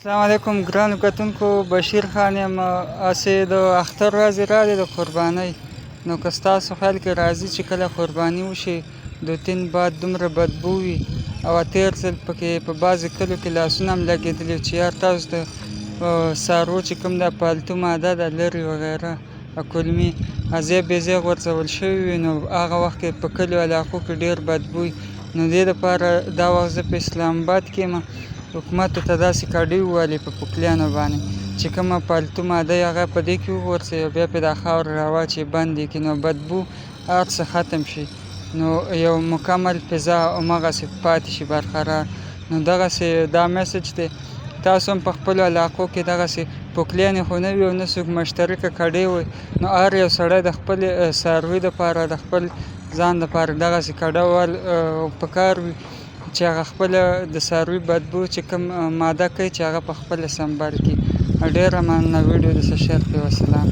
السلام علیکم ګرانو کتونکو، بشیر خان یم. هسې د اختر ورځې راغلې د قربانۍ، نو که ستاسو خیال کې راځي چې کله قرباني وشي د تین باد دومره بدبو وي او تېر ځل پکې په بعضې کلیو کې لاسونه هم لګېدلي چې یار تاسو د څاروو چې کوم دا پالتو ماده ده لرې وغیره کلمې ځای بې ځای غورځول شوي وي، نو هغه وخت کې په کلیو علاقو کې ډېر بدبو وي. نو دې دپاره دا وخت زه په اسلام آباد کې یم، حکومتو ته داسې کاډۍ ووالي په پوکلیانو باندې چې کومه پالتو ماده یې هغه په دې کې وغورځوي او بیا پرې دا خاوره راواچوي، بند یې کړي، نو بدبو هر څه ختم شي، نو یو مکمل فضا همغسې پاتې شي برقرار. نو دغسې دا میسج دی، تاسو هم په خپلو علاقو کې دغسې پوکلیانې خو نه وي او نه څوک مشترکه کاډۍ وي، نو هر یو سړی د خپلې څاروي دپاره د خپل ځان دپاره دغسې کاډه وال پکار وي چې هغه خپله د څاروي بدبو چې کوم ماده کوي چې هغه په خپله سنبال کړي. ډېره مننه، ویډیو درڅخه شیر کړئ. وسلام.